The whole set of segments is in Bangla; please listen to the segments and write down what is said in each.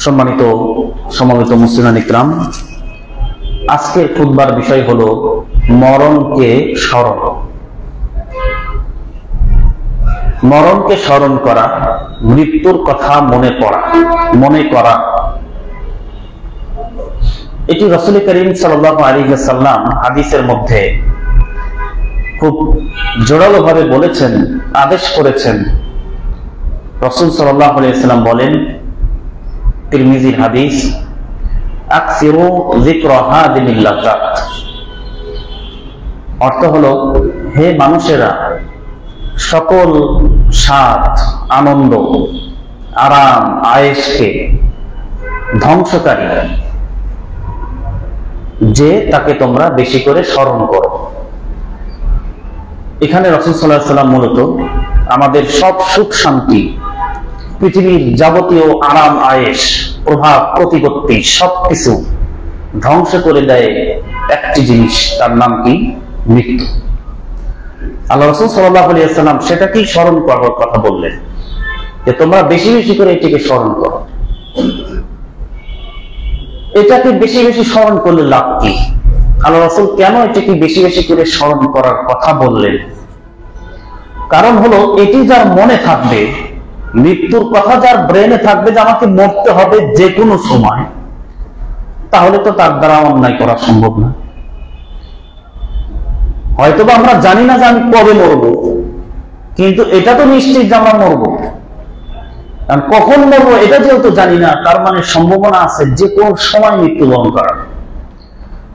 সম্মানিত সমবেত মুসলিমান ইকরাম, আজকের খুতবার বিষয় হলো মরণকে স্মরণ। মরণকে স্মরণ করা, মৃত্যুর কথা মনে করা। এটি রাসূল করিম সাল্লাল্লাহু আলাইহি ওয়াসাল্লাম হাদিসের মধ্যে খুব জোরালো ভাবে বলেছেন, আদেশ করেছেন। রাসূল সাল্লাল্লাহু আলাইহি ওয়াসাল্লাম বলেন, তিরমিজির হাদিস, আকসিরু যিকরা হাদিমিল লাযাত। অর্থ হলো, হে মানুষেরা, সকল স্বাদ, আনন্দ, আরাম, আয়েশকে ধ্বংসকারী যে তাকে তোমরা বেশি করে স্মরণ করো। এখানে রাসূল সাল্লাল্লাহু আলাইহি ওয়াসাল্লাম মূলত আমাদের সব সুখ শান্তি, পৃথিবীর যাবতীয় আরাম আয়েশ, প্রভাব প্রতিপত্তি সবকিছু ধ্বংস করে দেয় একটি জিনিস, তার নাম কি? মৃত্যু। আল্লাহ রাসূল সাল্লাল্লাহু আলাইহি ওয়াসাল্লাম সেটাকেই স্মরণ করার কথা বললেন, যে তোমরা বেশি বেশি করে এটিকে স্মরণ করো। এটাকে বেশি বেশি স্মরণ করলে লাভ কি? আল্লাহ রাসূল কেন এটাকে বেশি বেশি করে স্মরণ করার কথা বললেন? কারণ হলো, এটি যার মনে থাকবে, মৃত্যুর কথা যার ব্রেনে থাকবে যে আমাকে মরতে হবে যে কোনো সময়, তাহলে তো তার দ্বারা অন্যায় করা সম্ভব না। হয়তোবা আমরা জানি না যে আমি কবে মরব, কিন্তু এটা তো নিশ্চিত যে আমরা মরব। কারণ কখন মরবো এটা যেহেতু জানি না, তার মানে সম্ভাবনা আছে যে কোন সময় মৃত্যুবরণ করার।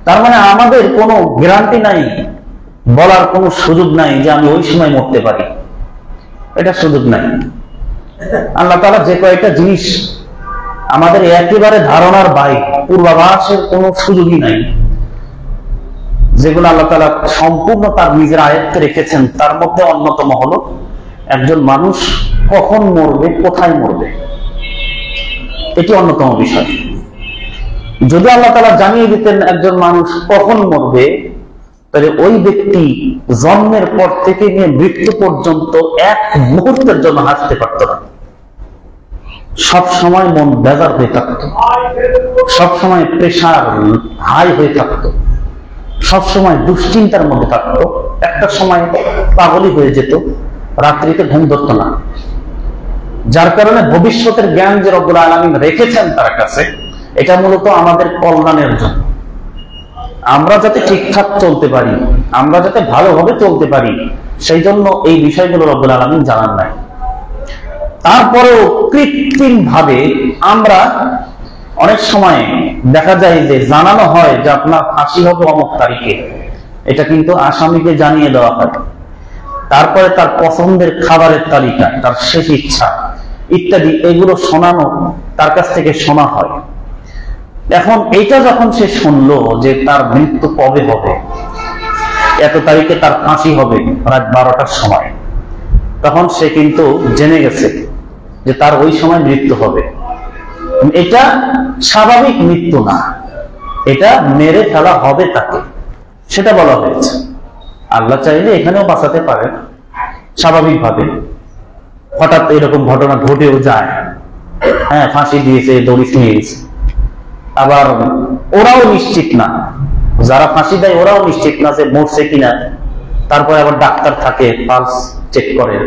তার মানে আমাদের কোনো গ্যারান্টি নাই, বলার কোনো সুযোগ নাই যে আমি ওই সময় মরতে পারি, এটা সুযোগ নাই। আল্লাহ তাআলা যে কয়েকটা জিনিস আমাদের একেবারে ধারণার বাইরে, পূর্বাভাসের কোনো সুযোগই নাই, যেগুলো আল্লাহ তাআলা সম্পূর্ণ তার নিজের আয়ত্তে রেখেছেন, তার মধ্যে অন্যতম হলো একজন মানুষ কখন মরবে, কোথায় মরবে। এটি অন্যতম বিষয়। যদি আল্লাহ তাআলা জানিয়ে দিতেন একজন মানুষ কখন মরবে, তাহলে ওই ব্যক্তি জন্মের পর থেকে নিয়ে মৃত্যু পর্যন্ত এক মুহূর্তের জন্য হাসতে পারত না। সব সময় মন বেজার হয়ে থাকতো, সব সময় প্রেসার হাই হয়ে থাকতো, সব সময় দুশ্চিন্তার মধ্যে থাকতো, একটা সময় পাগলই হয়ে যেত, রাত্রিতে ঘুম ধরত না। যার কারণে ভবিষ্যতের জ্ঞান যে রব্বুল আলামিন রেখেছেন তার কাছে, এটা মূলত আমাদের কল্যাণের জন্য। আমরা যাতে ঠিকঠাক চলতে পারি, আমরা যাতে ভালোভাবে চলতে পারি, সেই জন্য এই বিষয়গুলো রব্বুল আলামিন জানান নাই। তারপরেও কৃত্রিম ভাবে আমরা অনেক সময় দেখা যায় যে জানানো হয় যে আপনার ফাঁসি হবে অমুক তারিখে, এটা কিন্তু আসামিকে জানিয়ে দেওয়া হয়। তারপরে তার পছন্দের খাবারের তালিকা, তার শেষ ইচ্ছা ইত্যাদি, এগুলো শোনানো, তার কাছ থেকে শোনা হয়। এখন এইটা যখন সে শুনলো যে তার মৃত্যু কবে হবে, এত তারিখে তার ফাঁসি হবে রাত 12টার সময়, তখন সে কিন্তু জেনে গেছে যে তার ওই সময় মৃত্যু হবে। এটা স্বাভাবিক মৃত্যু না, এটা মেরে ফেলা হবে তাকে, সেটা বলা হয়েছে। আল্লাহ চাইলে এখানেও বাঁচাতে পারেন স্বাভাবিকভাবে। হঠাৎ এরকম ঘটনা ঘটেও যায়, হ্যাঁ, ফাঁসি দিয়েছে, দড়ি ছিঁড়িয়েছে। আবার ওরাও নিশ্চিত না, যারা ফাঁসি দেয় ওরাও নিশ্চিত না যে মরছে কিনা। তারপরে আবার ডাক্তার থাকে, পালস চেক করে,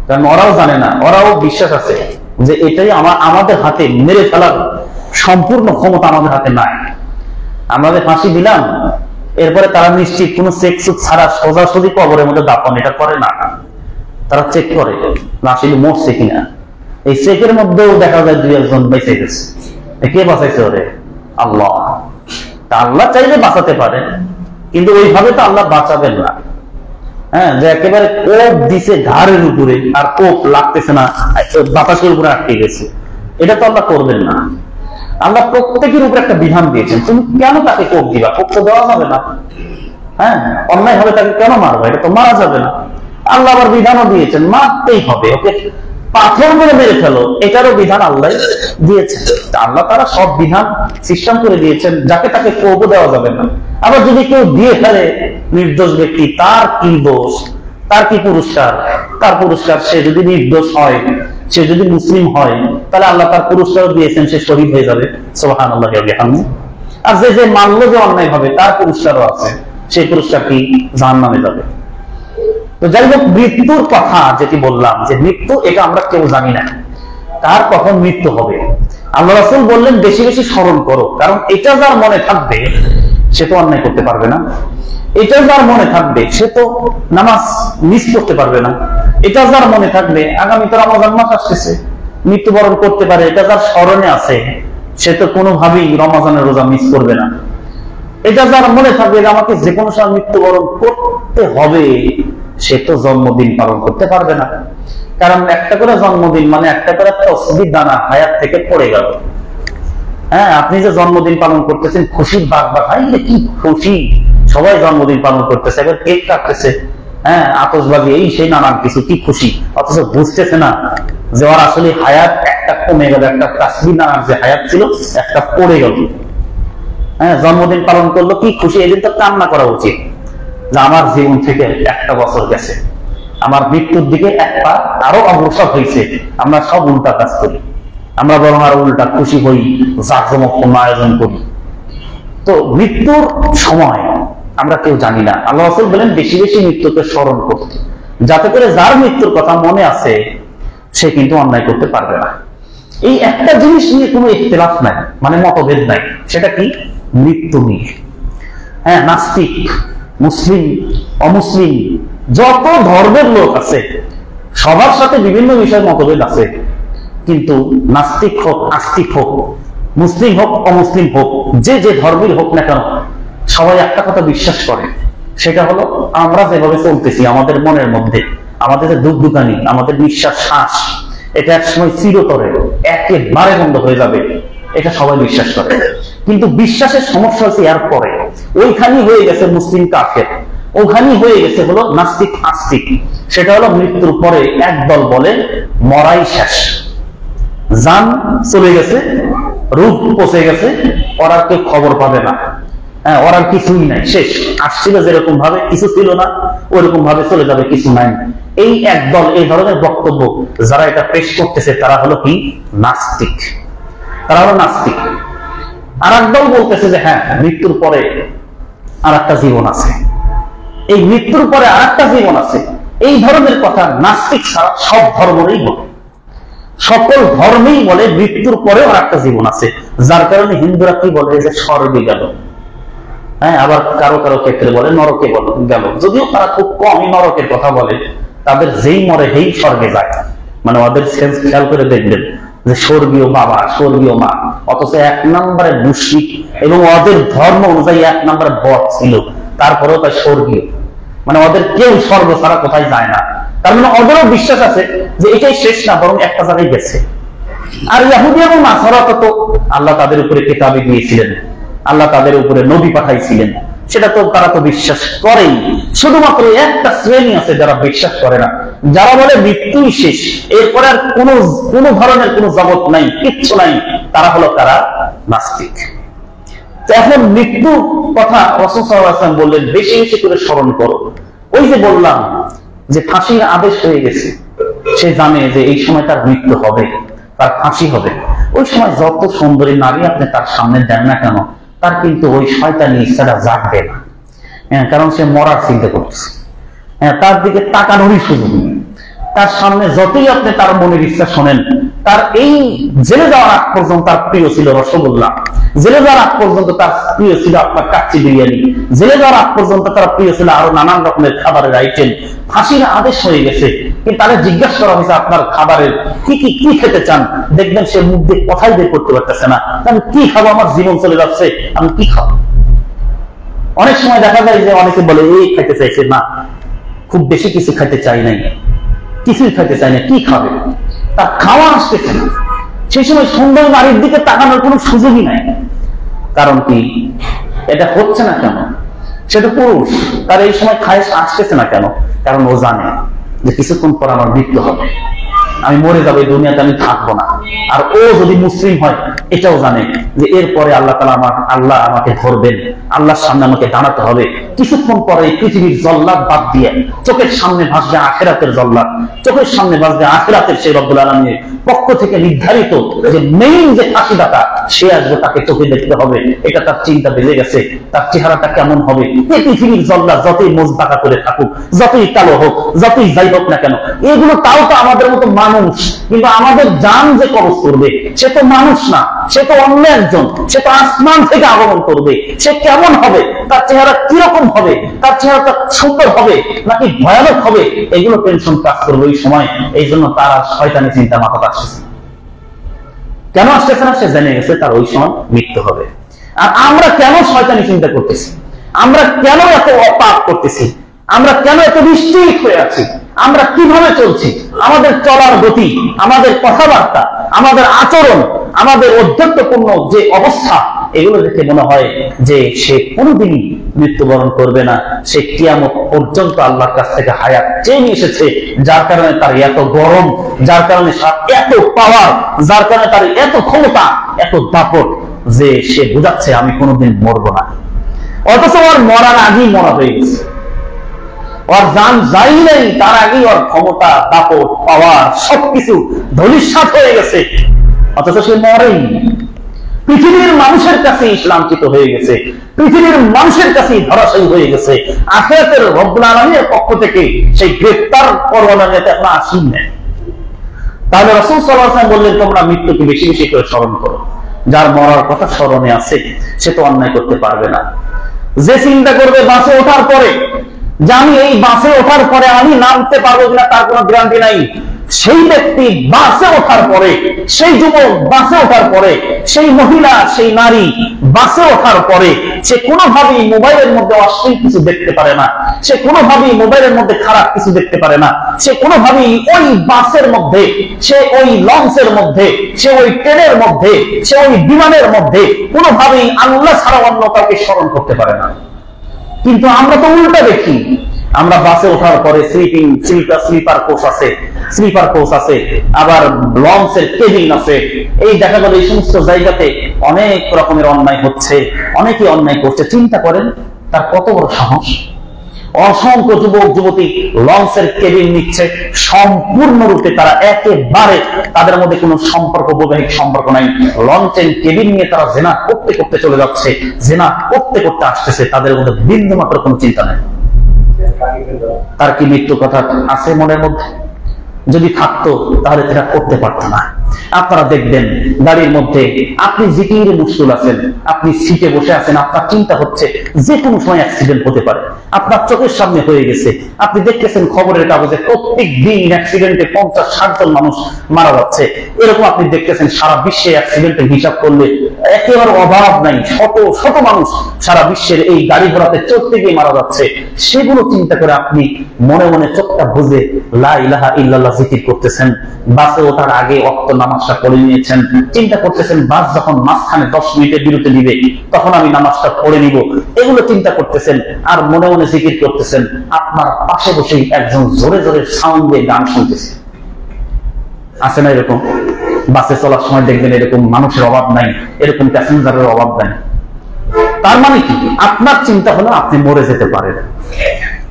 কারণ ওরাও জানে না, ওরাও বিশ্বাস আছে যে এটাই আমাদের হাতে, মেরে ফেলার সম্পূর্ণ ক্ষমতা আমাদের হাতে নাই। আমরা যে ফাঁসি দিলাম, এরপরে তারা নিশ্চিত কোনো চেক চুক ছাড়া সোজাসুজি কবরের মধ্যে দাফন এটা করে না, তারা চেক করে আসলে মরছে কিনা। এই চেকের মধ্যেও দেখা যায় 2-1 বেঁচে গেছে। কে বাঁচাইছে ওরে? আল্লাহ। আল্লাহ চাইলে বাঁচাতে পারেন, কিন্তু ওইভাবে তো আল্লাহ বাঁচাবেন না। হ্যাঁ, যে একেবারে কোপ দিছে ঘাড়ের উপরে, আর কোপ লাগতেছে না, বাতাসের উপরে আটকে গেছে, এটা তো আল্লাহ করবেন না। আল্লাহ প্রত্যেকের উপরে একটা বিধান দিয়েছেন, তুমি কেন তাকে কোপ দিবা? কোপ তো দেওয়া যাবে না। হ্যাঁ, অন্যায় হবে তাকে কেন মারবা? এটা তো মারা যাবে না। আল্লাহ আবার বিধানও দিয়েছেন, মারতেই হবে, ওকে পাথর করে মেরে ফেলো, এটারও বিধান আল্লাহ দিয়েছেন। আল্লাহ তারা সব বিধান সিস্টেম করে দিয়েছেন, যাকে তাকে কোপ দেওয়া যাবে না। আবার যদি কেউ দিয়ে ফেলে নির্দোষ ব্যক্তি, তার কি দোষ, তার কি পুরস্কার? তার পুরস্কার, সে যদি নির্দোষ হয় সে যদি মুসলিম হয় তাহলে আল্লাহ তার পুরস্কারও দিয়েছেন, সে শহীদ হয়ে যাবে, সুবহানাল্লাহি ওয়া বিহামদিহি। আর যে মানলো যে অন্যায় ভাবে, তার পুরস্কারও আছে, সেই পুরস্কার কি জাহান্নামে যাবে। তো যাই হোক, মৃত্যুর কথা যেটি বললাম, যে মৃত্যু এটা আমরা কেউ জানি না কার কখন মৃত্যু হবে। আল্লাহ রাসূল বললেন বেশি বেশি স্মরণ করো, কারণ এটা যার মনে থাকবে সে তো অন্যায় করতে পারবে না, এটা যার মনে থাকবে সে তো নামাজ মিস করতে পারবে না, এটা যার মনে থাকবে আগামী তো রমজান মাস আসতেছে, মৃত্যুবরণ করতে পারে, এটা যার স্মরণে আছে সে তো কোনোভাবেই রমজানের রোজা মিস করবে না। এটা যার মনে থাকবে যে আমাকে যে কোনো সময় মৃত্যুবরণ করতে হবে, সে তো জন্মদিন পালন করতে পারবে না, কারণ একটা করে জন্মদিন মানে একটা করে তসবিহ দানা হায়াত থেকে পড়ে গেল। হ্যাঁ, আপনি যে জন্মদিন পালন করতেছেন খুশির বাগ ভাই, কি খুশি, সবাই জন্মদিন পালন করতেছে, এবার কেক কাটতেছে, হ্যাঁ আতশবাজি এই সেই নানান কিছু, কি খুশি, অথচ বুঝতেছে না যে ওর আসলে হায়াত একটা কমে গেল, একটা তসবিহ দানার যে হায়াত ছিল একটা পড়ে গেল। হ্যাঁ, জন্মদিন পালন করলো, কি খুশি, এদিন তো কান্না করা উচিত যে আমার জীবন থেকে একটা বছর গেছে, আমার মৃত্যুর দিকে এক পা আরো অগ্রসর হয়েছে। আমরা সব উল্টা কাজ করি, আমরা বরং আরো উল্টা খুশি হই, জাঁকজমকপূর্ণ আয়োজন করি। তো মৃত্যুর সময় আমরা কেউ জানি না। আল্লাহ রাসূল বলেন বেশি বেশি মৃত্যুকে স্মরণ করতে, যাতে করে যার মৃত্যুর কথা মনে আছে সে কিন্তু অন্যায় করতে পারবে না। এই একটা জিনিস নিয়ে কোনো ইখতিলাফ নাই, মানে মতভেদ নাই, সেটা কি? মৃত্যু নিয়ে। হ্যাঁ, নাস্তিক, মুসলিম, অমুসলিম, যত ধর্মের লোক আছে সবার সাথে বিভিন্ন বিষয়ে মতভেদ আছে, কিন্তু নাস্তিক হোক, আস্তিক হোক, মুসলিম হোক, অমুসলিম হোক, যে যে ধর্মের হোক না কেন, সবাই একটা কথা বিশ্বাস করে, সেটা হলো আমরা যেভাবে চলতেছি আমাদের মনের মধ্যে, আমাদের যে দুঃখদুখানি, আমাদের নিঃশ্বাস শ্বাস, এটা একসময় চিরতরে একেবারে বন্ধ হয়ে যাবে, এটা সবাই বিশ্বাস করে। কিন্তু বিশ্বাসের সমস্যা হচ্ছে এর পরে, ওইখানেই হয়ে গেছে মুসলিম কাফের, ওখানেই হয়ে গেছে হলো নাস্তিক আস্তিক। সেটা হলো মৃত্যুর পরে একদল বলে মরাই শেষ, জান চলে গেছে, রূপ পচে গেছে, ওর আর কেউ খবর পাবে না, হ্যাঁ ওর আর কিছুই নাই, শেষ, আসছিল যেরকম ভাবে কিছু ছিল না, ওইরকম ভাবে চলে যাবে, কিছু নাই। এই একদল, এই ধরনের বক্তব্য যারা এটা পেশ করতেছে তারা হলো কি? নাস্তিক, তারা হলো নাস্তিক। আর একদল বলতেছে যে হ্যাঁ, মৃত্যুর পরে আর একটা জীবন আছে, এই মৃত্যুর পরে আর একটা জীবন আছে। এই ধরনের কথা নাস্তিক ছাড়া সব ধর্মেই বলে, সকল ধর্মেই বলে মৃত্যুর পরে আর একটা জীবন আছে। যার কারণে হিন্দুরা কি বলে যে স্বর্গে গেল, হ্যাঁ, আবার কারো কারো ক্ষেত্রে বলে নরকে গেল, যদিও তারা খুব কমই নরকের কথা বলে, তাদের যেই মরে সেই স্বর্গে যায়, মানে ওদের সেন্স খেয়াল করে দেখবেন যে স্বর্গীয় বাবা, স্বর্গীয় মা, অথচ এক নম্বরে মুশরিক এবং ওদের ধর্ম অনুযায়ী এক নম্বরে বদ ছিল, তারপরেও তাই স্বর্গীয়, মানে ওদের কেউ স্বর্গ ছাড়া কোথায় যায় না। তার মানে ওদেরও বিশ্বাস আছে যে এটাই শেষ না, বরং একটা জায়গায় গেছে। আর ইহুদি এবং নাসারা তো আল্লাহ তাদের উপরে কিতাবই দিয়েছিলেন, আল্লাহ তাদের উপরে নবী পাঠাইছিলেন, সেটা তো তারা তো বিশ্বাস করেই। শুধুমাত্র একটা শ্রেণী আছে যারা বিশ্বাস করে না, যারা বলে মৃত্যুই শেষ, এরপরে আর কোন ধরনের কোন জগৎ নাই, কিচ্ছু নাই, তারা হলো তারা নাস্তিক। তো এখন মৃত্যু কথা রাসূল সাল্লাল্লাহু আলাইহি ওয়াসাল্লাম বললেন বেশি বেশি করে স্মরণ করো। ওই যে বললাম যে ফাঁসির আদেশ হয়ে গেছে, সে জানে যে এই সময় তার মৃত্যু হবে, তার ফাঁসি হবে। ওই সময় যত সুন্দরী নারী আপনি তার সামনে দেন না কেন, তার কিন্তু ওই শয়তানি ইচ্ছাটা জাগবে না, হ্যাঁ, কারণ সে মরার চিন্তা করছে, হ্যাঁ, তার দিকে তাকানোরই সুযোগ নেই। তার সামনে যতই আপনি তার মনের ইচ্ছা শোনেন, তার এই জেলে যাওয়ার আগ পর্যন্ত তার প্রিয় ছিল রসগোল্লা, জেলে যাওয়ার আগ পর্যন্ত তার প্রিয় ছিল আপনার কাচ্চি বিরিয়ানি, জেলে যাওয়ার আগ পর্যন্ত তার প্রিয় ছিল আরো নানান রকমের খাবারের আইটেম। ফাঁসির আদেশ হয়ে গেছে, কিন্তু তাহলে জিজ্ঞাসা করা হয়েছে আপনার খাবারের কি খেতে চান, দেখবেন সে মুখ দিয়ে কথাই বের করতে পারতেছে না, আমি কি খাবো, আমার জীবন চলে যাচ্ছে, আমি কি খাবো। অনেক সময় দেখা যায় যে অনেকে বলে এই খাইতে চাইছে, না খুব বেশি কিছু খাইতে চাই নাই, কিছুই খাইতে চাই না, কি খাবে, তার খাওয়া আসতেছে না। সেই সময় সুন্দর নারীর দিকে তাকানোর কোনো সুযোগই নাই। কারণ কি, এটা হচ্ছে না কেন, সেটা পুরুষ, তার এই সময় খায় আসতেছে না কেন, কারণ ও জানে যে কিছুক্ষণ পর আমার মৃত্যু হবে, আমি মরে যাবো, এই দুনিয়াতে আমি থাকবো না। আর ও যদি মুসলিম হয় এটাও জানে যে এরপরে আল্লাহ আমাকে ধরবেন, আল্লাহর সামনে আমাকে দাঁড়াতে হবে। কিছুক্ষণ পরে এই পৃথিবীর জল্লাদ বাদ দিয়ে চোখের সামনে ভাসবে আখিরাতের জল্লাদ, চোখের সামনে ভাসবে আখিরাতের সেই রব্বুল আলামিনের পক্ষ থেকে নির্ধারিত যে মেইন যে ফাঁসিদাতা সে আসবে, তাকে চোখে দেখতে হবে। এটা তার চিন্তা বেজে গেছে। তার চেহারাটা কেমন হবে? এই পৃথিবীর জল্লাদ যতই মোজবাকা করে থাকুক, যতই কালো হোক, যতই যাই হোক না কেন, এগুলো তাও তো আমাদের মতো মানুষ, কিন্তু আমাদের জান যে কবজ করবে সে তো মানুষ না, সে তো অন্য একজন, সে তো আসমান থেকে আগমন করবে। সে কেমন হবে? তার চেহারা কিরকম হবে? তার চেহারাটা সুন্দর হবে নাকি ভয়ানক হবে? এগুলো টেনশন কাজ করবে ওই সময়। এই জন্য তার শয়তানি চিন্তা মাথা আসছে। কেন আসতেছে না? সে জেনে গেছে তার ওই সময় মৃত্যু হবে। আর আমরা কেন শয়তানি চিন্তা করতেছি? আমরা কেন এত অপাপ করতেছি? আমরা কেন এত নিশ্চিত হয়ে আছি? আমরা কিভাবে চলছি? আমাদের চলার গতি, আমাদের কথাবার্তা, আমাদের আচরণ, আমাদের অধ্যক্ষপূর্ণ যে অবস্থা, এগুলো দেখে মনে হয় যে সে কোনোদিনই মৃত্যুবরণ করবে না। সে কিয়ামত পর্যন্ত আল্লাহর কাছ থেকে হায়াত চেয়ে নিয়ে এসেছে, যার কারণে তার এত গরম, যার কারণে এত পাওয়ার, যার কারণে তার এত ক্ষমতা, এত দাপট যে সে বোঝাচ্ছে আমি কোনোদিন মরবো না। অথচ ওর মরার আগেই মরা হয়ে গেছে, ওর জান যাই নাই তার আগেই ওর ক্ষমতা, দাপট, পাওয়ার সবকিছু ধূলিসাৎ হয়ে গেছে, অথচ সে মরেই। পৃথিবীর মানুষের কাছে ইসলামচিত হয়ে গেছে, পৃথিবীর মানুষের কাছে ধরাশায়ী হয়ে গেছে। আখিরাতের রব্বুল আলামিনের পক্ষ থেকে সেই গ্রেফতার পরোয়ানা নিতে এখন আসেন না। তাহলে রাসূল সাল্লাল্লাহু আলাইহি ওয়াসাল্লাম বললেন তোমরা মৃত্যুকে বেশি বেশি করে স্মরণ করো। যার মরার কথা স্মরণে আছে সে তো অন্যায় করতে পারবে না। যে চিন্তা করবে বাসে ওঠার পরে যে আমি এই বাসে ওঠার পরে আমি নামতে পারবো কিনা তার কোনো গ্যারান্টি নাই, সেই ব্যক্তি বাসে ওঠার পরে, সেই যুবক বাসে ওঠার পরে, সেই মহিলা, সেই নারী বাসে ওঠার পরে সে কোনোভাবেই মোবাইলের মধ্যে অশ্লীল কিছু দেখতে পারে না, সে কোনোভাবেই মোবাইলের মধ্যে খারাপ কিছু দেখতে পারে না, সে কোনোভাবেই ওই বাসের মধ্যে, সে ওই লঞ্চের মধ্যে, সে ওই ট্রেনের মধ্যে, সে ওই বিমানের মধ্যে কোনোভাবেই আল্লাহ ছাড়া অন্য কাউকে স্মরণ করতে পারে না। কিন্তু আমরা তো উল্টা দেখি, আমরা বাসে ওঠার পরে স্লিপার কোচ আছে, আবার লঞ্চের কেবিন আছে। এই দেখা গেল এই সমস্ত জায়গাতে অনেক রকমের অন্যায় হচ্ছে, অনেকে অন্যায় করছে। চিন্তা করেন তার কত বড় সাহস। অসংখ্য যুবক যুবতী লঞ্চের কেবিন নিচ্ছে, সম্পূর্ণরূপে তারা একেবারে তাদের মধ্যে কোনো সম্পর্ক, বৈবাহিক সম্পর্ক নাই। লঞ্চের কেবিন নিয়ে তারা জেনা করতে করতে চলে যাচ্ছে, জেনা করতে করতে আসতেছে, তাদের মধ্যে বিন্দু মাত্র কোনো চিন্তা নেই। তার কি মৃত্যু কথা আছে মনের মধ্যে? যদি থাকতো তাহলে সেটা করতে পারতো না। আপনারা দেখবেন গাড়ির মধ্যে আপনি জিকিরে মুশগুল আছেন, আপনি সিটে বসে আছেন, আপনার চিন্তা হচ্ছে যে কোনো সময় অ্যাক্সিডেন্ট হতে পারে, আপনার চোখের সামনে হয়ে গেছে। আপনি দেখতেছেন খবরের কাগজে প্রত্যেক দিন অ্যাক্সিডেন্টে 50-60 জন মানুষ মারা যাচ্ছে। এরকম আপনি দেখতেছেন সারা বিশ্বে অ্যাক্সিডেন্টের হিসাব করলে একেবারে অভাব নাই, শত শত মানুষ সারা বিশ্বের এই গাড়ি ঘোড়াতে চলতে গিয়ে মারা যাচ্ছে। সেগুলো চিন্তা করে আপনি মনে মনে চোখটা বুঝে লা ইলাহা ইল্লাল্লাহ জিকির করতেছেন। বাসে ওঠার আগে ওয়াক্ত নামাজটা পড়ে নিয়েছেন, চিন্তা করতেছেন বাস যখন মাঝখানে 10 মিনিটের বিরতি দিবে তখন আমি নামাজটা পড়ে নিব, এগুলো চিন্তা করতেছেন আর মনে মনে জিকির করতেছেন। আপনার পাশে বসেই একজন জোরে জোরে সাউন্ড দিয়ে গান শুনতেছে। আছে না এরকম? বাসে চলার সময় দেখবেন এরকম মানুষের অভাব নাই, এরকম প্যাসেঞ্জারের অভাব নাই। তার মানে কি? আপনার চিন্তা হলো আপনি মরে যেতে পারেন,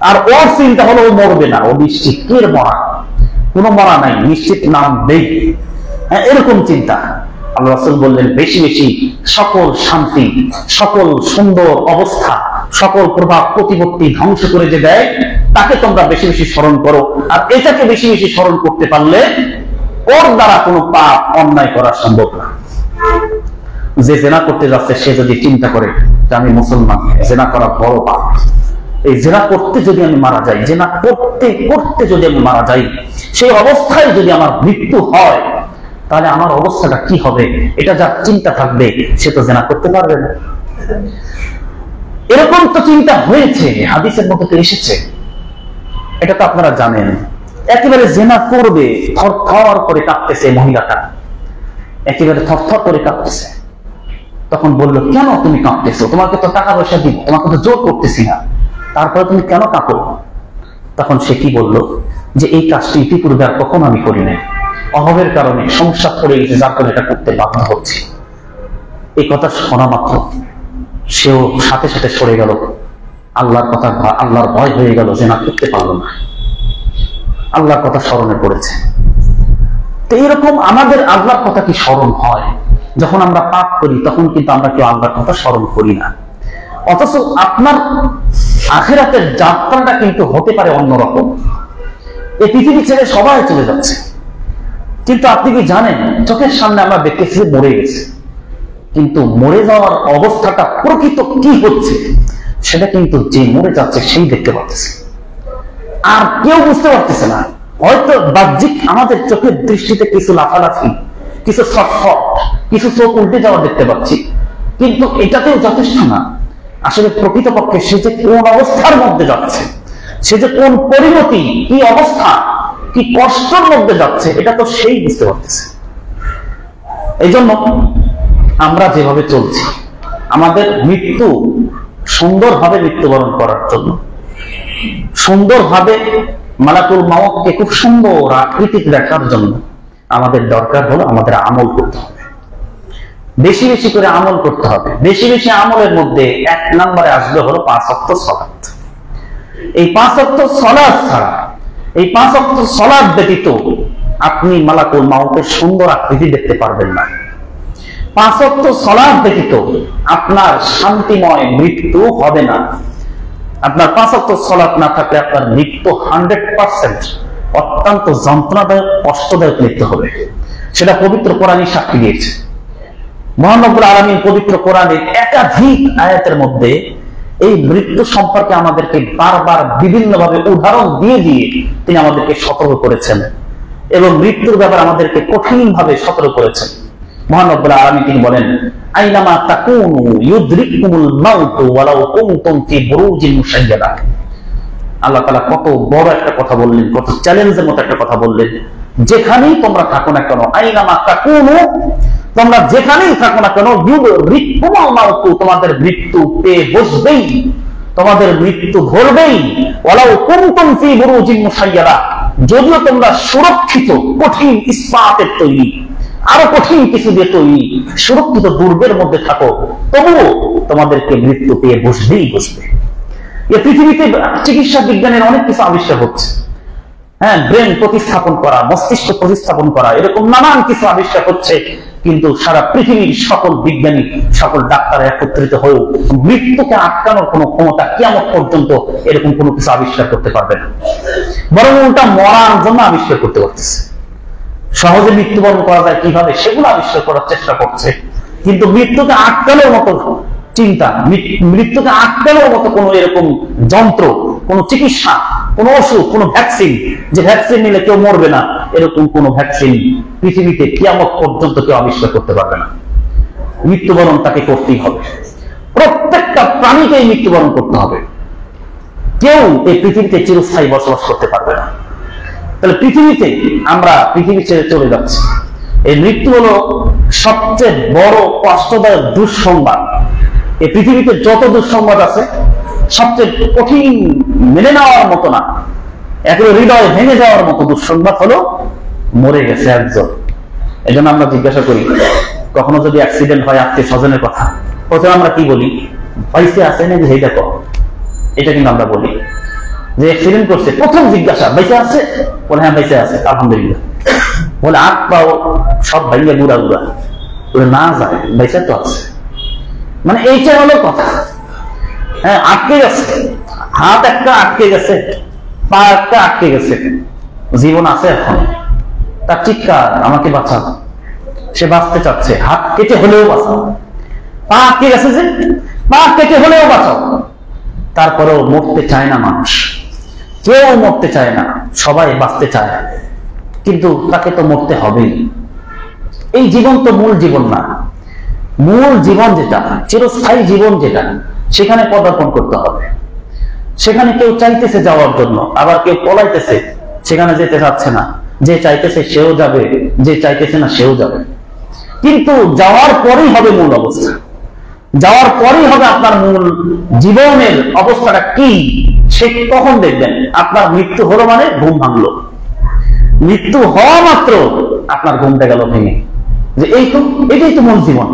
আর ওর চিন্তা হলো ও মরবে না, ও নিশ্চিত। কে মরা? কোনো মরা নাই, নিশ্চিত নাম নেই, এরকম চিন্তা। আল্লাহ রাসূল বললেন বেশি বেশি সকল শান্তি, সকল সুন্দর অবস্থা, সকল প্রভাব প্রতিপত্তি ধ্বংস করে যে দেয় তাকে তোমরা বেশি বেশি স্মরণ করো। আর এটাকে বেশি বেশি স্মরণ করতে পারলে ওর দ্বারা কোনো পাপ অন্যায় করা সম্ভব না। যে জেনা করতে যাচ্ছে সে যদি চিন্তা করে যে আমি মুসলমান, জেনা করা বড় পাপ, এই জেনা করতে যদি আমি মারা যাই, জেনা করতে করতে যদি আমি মারা যাই, সেই অবস্থায় যদি আমার মৃত্যু হয় তাহলে আমার অবস্থাটা কি হবে, এটা যা চিন্তা থাকবে সে তো জেনা করতে পারবে না। এরকম তো চিন্তা হয়েছে, হাদিসের মধ্যে তো এসেছে, এটা তো আপনারা জানেন। একেবারে জেনা করবে, থরথর করে কাঁপতেছে মহিলাটা, একেবারে থরথর করে কাঁপতেছে। তখন বললো কেন তুমি কাঁপতেছো? তোমাকে তো টাকা পয়সা দিব, তোমাকে তো জোর করতেছি না, তারপরে তুমি কেন কাঁপো? তখন সে কি বললো যে এই কাজটি ইতিপূর্বে আর কখনো আমি করি নাই, অভাবের কারণে সমস্যা পড়ে গেছে, যার কারণে এটা করতে বাধ্য হচ্ছে। এই কথা শোনা মাত্র সেও সাথে সাথে সরে গেল, আল্লাহর কথা, আল্লাহর ভয় হয়ে গেল, যে না করতে পারলো না, আল্লাহর কথা স্মরণে পড়েছে। তো এরকম আমাদের আল্লাহর কথা কি স্মরণ হয়? যখন আমরা পাপ করি তখন কিন্তু আমরা কেউ আল্লাহর কথা স্মরণ করি না, অথচ আপনার আখিরাতের যাত্রাটা কিন্তু হতে পারে অন্যরকম। এই পৃথিবী ছেড়ে সবাই চলে যাচ্ছে, কিন্তু আপনি কি জানেন চোখের সামনে আমরা দেখতেছি মরে গেছে, কিন্তু মরে যাওয়ার অবস্থাটা প্রকৃত কি হচ্ছে সেটা কিন্তু যে মরে যাচ্ছে সেই দেখতে পাচ্ছে, আর কেউ বুঝতে পারতেছে না। হয়তো বাহ্যিক আমাদের চোখের দৃষ্টিতে কিছু লাফালাফি, কিছু ছটফট, কিছু চোখ উল্টে যাওয়া দেখতে পাচ্ছি, কিন্তু এটাতেও যথেষ্ট না। আসলে প্রকৃতপক্ষে সে যে কোন অবস্থার মধ্যে যাচ্ছে, সে যে কোন পরিণতি, কি অবস্থা, কি কষ্টের মধ্যে যাচ্ছে, এটা তো সেই বুঝতে পারতেছে। এই জন্য আমরা যেভাবে চলছি, আমাদের মৃত্যু সুন্দরভাবে মৃত্যুবরণ করার জন্য, সুন্দরভাবে মালাকুল মাউতকে খুব সুন্দর আকৃতি দেখার জন্য আমাদের দরকার হলো আমাদের আমল করতে হবে, বেশি বেশি করে আমল করতে হবে। বেশি বেশি আমলের মধ্যে 1 নম্বরে আসবে হলো 5 ওয়াক্ত সালাত। এই 5 ওয়াক্ত সালাত ছাড়া, এই 5 ওয়াক্ত সালাত ব্যতীত আপনি মালাকুল মাউতের সুন্দর আকৃতি দেখতে পারবেন না। 5 ওয়াক্ত সালাত ব্যতীত আপনার শান্তিময় মৃত্যু হবে না। আপনার 5 ওয়াক্ত সালাত না থাকলে আপনার মৃত্যু 100% অত্যন্ত যন্ত্রণাদায়ক, কষ্টদায়ক মৃত্যু হবে। সেটা পবিত্র কোরআনই সাক্ষী দিয়েছে। মহান রব্বুল আলামিন পবিত্র কোরআনের একাধিক আয়াতের মধ্যে এই মৃত্যু সম্পর্কে আমাদেরকে বারবার বিভিন্নভাবে উদাহরণ দিয়ে দিয়ে তিনি আমাদেরকে সতর্ক করেছেন, এবং মৃত্যুর ব্যাপারে আমাদেরকে কঠিনভাবে সতর্ক করেছেন। মহান রব্বুল আলামিন তিনি বলেন, আইনামা তাকুনু ইউদরিকুমুল মাউতু ওয়ালাউ কুনতুম ফি বুরুজিন মুশাইয়াদা। আল্লাহ তাআলা কত বড় একটা কথা বললেন, কত চ্যালেঞ্জের মতো একটা কথা বললেন। যেখানেই তোমরা থাকো না কেন, আইনামা তাকুনু, তোমরা যেখানেই থাকো না কেন, ইউদরিকুমুল মাউতু, তোমাদের মৃত্যু পেয়ে বসবেই, তোমাদের মৃত্যু ধরবেই। ওয়ালাউ কুনতুম ফি বুরুজিন মুশাইয়াদা, যদিও তোমরা সুরক্ষিত কঠিন ইস্পাতের তৈরি, আরো কঠিন কিছু দিয়ে তৈরি সুরক্ষিত দুর্গের মধ্যে থাকো, তবুও তোমাদেরকে মৃত্যু পেয়ে বসবেই বসবে। এই পৃথিবীতে চিকিৎসা বিজ্ঞানের অনেক কিছু আবিষ্কার হচ্ছে, হ্যাঁ, ব্রেন প্রতিস্থাপন করা, মস্তিষ্ক প্রতিস্থাপন করা, এরকম নানান কিছু আবিষ্কার হচ্ছে, কিন্তু সারা পৃথিবীর সকল বিজ্ঞানী, সকল ডাক্তার একত্রিত হয়েও মৃত্যুকে আটকানোর কোনো ক্ষমতা কিয়ামত পর্যন্ত এরকম কোনো কিছু আবিষ্কার করতে পারবে না, বরং উল্টা মরার জন্য আবিষ্কার করতে পারতেছে। সহজে মৃত্যুবরণ করা যায় কিভাবে সেগুলো আবিষ্কার করার চেষ্টা করছে, কিন্তু মৃত্যুকে আটকানোর মতো চিন্তা, মৃত্যুকে আটকানোর মতো কোনো এরকম যন্ত্র, কোনো চিকিৎসা, কোনো ওষুধ, কোনো ভ্যাকসিন, যে ভ্যাকসিন নিলে কেউ মরবে না, এরকম কোনো ভ্যাকসিন পৃথিবীতে কিয়ামত পর্যন্ত কেউ আবিষ্কার করতে পারবে না। মৃত্যুবরণ তাকে করতেই হবে, প্রত্যেকটা প্রাণীকেই মৃত্যুবরণ করতে হবে। কেউ এই পৃথিবীতে চিরস্থায়ী বসবাস করতে পারবে না। তাহলে পৃথিবীতে আমরা পৃথিবী ছেড়ে চলে যাচ্ছি, এই মৃত্যু হলো সবচেয়ে বড় কষ্টদায়ক দুঃসংবাদ। এই পৃথিবীতে যত দুঃসংবাদ আছে, সবচেয়ে কঠিন, মেনে নেওয়ার মতো না, একেবারে হৃদয় ভেঙে যাওয়ার মতো দুঃসংবাদ হলো মরে গেছে একজন। এই জন্য আমরা জিজ্ঞাসা করি, কখনো যদি অ্যাক্সিডেন্ট হয় আত্মীয় স্বজনের কথা, প্রথমে আমরা কি বলি? বাইসে আছে না, যে এইটা কর, এটা কিন্তু আমরা বলি। যে অ্যাক্সিডেন্ট করছে, প্রথম জিজ্ঞাসা বেঁচে আছে? বলে হ্যাঁ বেঁচে আছে, আলহামদুলিল্লাহ। বলে হাত পাও সব ভাইয়া গুড়া গুড়া, বলে না যায়, বেঁচে তো আছে। মানে এইটা হলো কথা। হ্যাঁ, আটকে গেছে, হাত একটা আটকে গেছে, পা একটা আটকে গেছে, জীবন আছে এখন, তার চিৎকার আমাকে বাঁচাও, সে বাঁচতে চাচ্ছে, হাত কেটে হলেও বাঁচাও। পা আটকে গেছে, যে পা কেটে হলেও বাঁচাও। তারপরেও মরতে চায় না মানুষ, কেউ মরতে চায় না, সবাই বাঁচতে চায়, কিন্তু তাকে তো মরতে হবেই। এই জীবন তো মূল জীবন না। মূল জীবন যেটা, চিরস্থায়ী জীবন যেটা, সেখানে পদার্পণ করতে হবে। সেখানে কেউ চাইতেছে যাওয়ার জন্য, আবার কেউ পলাইতেছে, সেখানে যেতে চাচ্ছে না। যে চাইতেছে সেও যাবে, যে চাইতেছে না সেও যাবে, কিন্তু যাওয়ার পরেই হবে মূল অবস্থা। যাওয়ার পরেই হবে আপনার মূল জীবনের অবস্থাটা কি, সে তখন দেখবেন। আপনার মৃত্যু হলো মানে ঘুম ভাঙলো, মৃত্যু হওয়া মাত্র আপনার ঘুমটা গেল ভেঙে, যে এটাই তো মূল জীবন।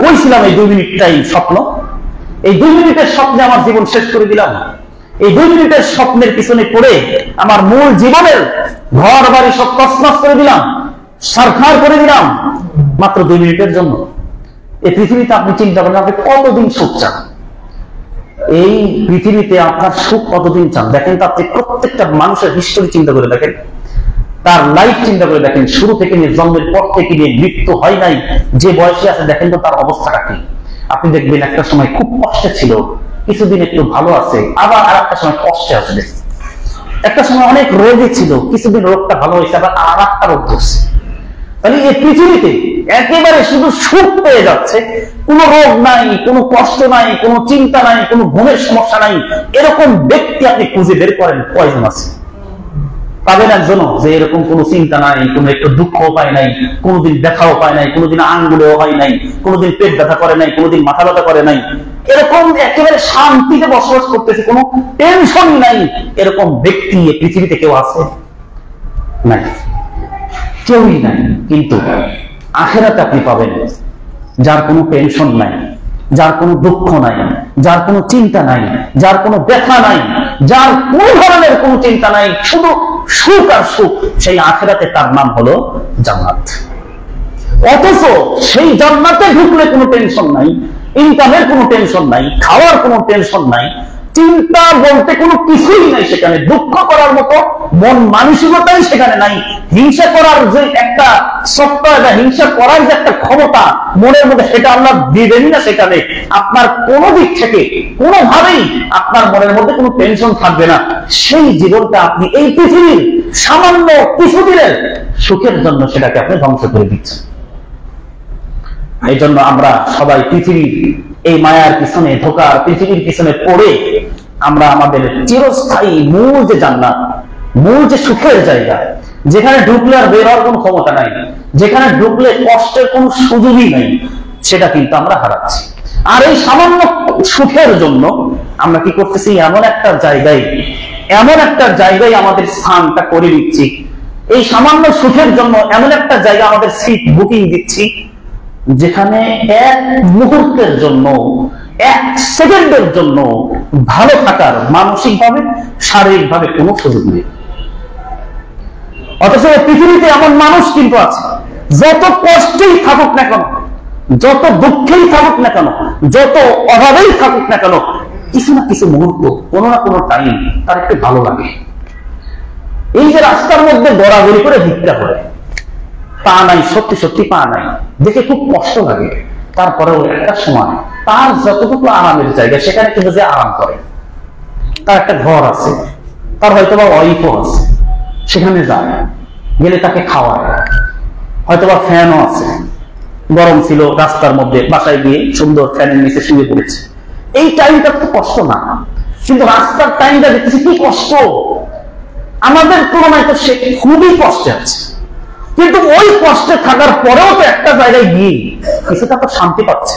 কইছিলাম এই 2 মিনিটটাই স্বপ্ন, এই 2 মিনিটের স্বপ্নে আমার জীবন শেষ করে দিলাম, এই 2 মিনিটের স্বপ্নের পিছনে পড়ে আমার মূল জীবনের ঘর বাড়ি সব তছনছ করে দিলাম, সারখার করে দিলাম মাত্র 2 মিনিটের জন্য। এই পৃথিবীতে আপনি চিন্তা করেন আপনি কতদিন সুখ চান, এই পৃথিবীতে আপনার সুখ কতদিন চান? দেখেন তো আপনি প্রত্যেকটা মানুষের হিস্টোরি চিন্তা করে দেখেন, তার লাইফ চিন্তা করে দেখেন, শুরু থেকে নিয়ে জন্মের পর থেকে নিয়ে মৃত্যু হয় নাই যে বয়সে আছে, দেখেন তো তার অবস্থাটা কি। আপনি দেখবেন একটা সময় খুব কষ্টে ছিল, কিছুদিন একটু ভালো আছে, আবার আর একটা সময় কষ্টে আসবে। একটা সময় অনেক রোগে ছিল, কিছুদিন রোগটা ভালো হয়েছে, আবার আর একটা রোগ ধরছে। তাহলে এই পৃথিবীতে একেবারে শুধু সুখ পেয়ে যাচ্ছে, কোনো রোগ নাই, কোনো কষ্ট নাই, কোনো চিন্তা নাই, কোনো ঘুমের সমস্যা নাই, এরকম ব্যক্তি আপনি খুঁজে বের করেন কয়জন আছে? পাবেন একজনও যে এরকম কোনো চিন্তা নাই, কোনো একটু দুঃখও পায় নাই, কোনোদিন ব্যথাও পায় নাই, কোনোদিন আঙ্গুলেও হয় নাই, কোনোদিন পেট ব্যথা করে নাই, কোনোদিন মাথা ব্যথা করে নাই, এরকম একেবারে শান্তিতে বসবাস করতেছে, কোনো টেনশন নাই, এরকম ব্যক্তি এই পৃথিবীতে কেউ আছে? নাই, কেউই নাই। কিন্তু আখিরাতে আপনি পাবেন যার কোনো টেনশন নাই, যার কোনো দুঃখ নাই, যার কোনো চিন্তা নাই, যার কোনো ব্যথা নাই, যার কোন ধরনের কোনো চিন্তা নাই, শুধু সুখ আর সুখ। সেই আখিরাতে তার নাম হলো জান্নাত। অথচ সেই জান্নাতে ঢুকলে কোনো টেনশন নাই, ইনকামের কোনো টেনশন নাই, খাওয়ার কোনো টেনশন নাই, চিন্তা বলতে কোনো কিছুই নাই সেখানে, দুঃখ করার মতো মন মানসিকতাই সেখানে নাই, হিংসা করার যে একটা সফটওয়্যার বা হিংসা করার যে একটা ক্ষমতা মনের মধ্যে, সেটা আল্লাহ দিবেনই না সেখানে। আপনার কোন দিক থেকে কোনোভাবেই আপনার মনের মধ্যে কোনো টেনশন থাকবে না। সেই জীবনটা আপনি এই পৃথিবীর সামান্য কিছুদিনের সুখের জন্য সেটাকে আপনি ধ্বংস করে দিচ্ছেন। এই জন্য আমরা সবাই পৃথিবীর এই মায়ার পিছনে, ধোকার পৃথিবীর পিছনে পড়ে আমরা আমাদের চিরস্থায়ী মূল যে জান্নাত, মূল যে সুখের জায়গা, যেখানে ঢুকলে আর বের হওয়ার কোনো ক্ষমতা নাই, যেখানে ঢুকলে কষ্টের কোনো সুযোগই নাই, সেটা কিন্তু আমরা হারাচ্ছি। আর এই সামান্য সুখের জন্য আমরা কি করতেছি? এমন একটা জায়গায় আমাদের স্থানটা করে দিচ্ছি, এই সামান্য সুখের জন্য এমন একটা জায়গা আমাদের সিট বুকিং দিচ্ছি, যেখানে এক মুহূর্তের জন্য, এক সেকেন্ডের জন্য ভালো থাকার মানসিকভাবে, শারীরিকভাবে কোনো সুযোগ নেই। অথচ পৃথিবীতে এমন মানুষ কিন্তু আছে, যত কষ্টেই থাকুক না কেন, যত দুঃখেই থাকুক না কেন, যত অভাবেই থাকুক না কেন, কিছু না কিছু মুহূর্ত, কোনো না কোনো টাইম তার একটু ভালো লাগে। এই যে রাস্তার মধ্যে দৌড়াদৌড়ি করে ভিক্ষা করে, পা নাই, সত্যি সত্যি পা নাই, দেখে খুব কষ্ট লাগে, তারপরেও একটা সময় তার যতটুকু আরামের জায়গা সেখানে কিন্তু যে আরাম করে, তার একটা ঘর আছে, তার হয়তো বা ওয়াইফও আছে, সেখানে যায়, গেলে তাকে খাওয়ায়, হয়তো বা ফ্যানও আছে, গরম ছিল রাস্তার মধ্যে, বাসায় গিয়ে সুন্দর ফ্যানের নিচে শুয়ে পড়েছে। এই টাইমটা তো কষ্ট না, কিন্তু রাস্তার টাইমটা দেখতেছি কি কষ্ট, আমাদের তুলনায় তো সে খুবই কষ্টে আছে। কিন্তু ওই কষ্টে থাকার পরেও তো একটা জায়গায় গিয়ে কিছুটা তো শান্তি পাচ্ছে।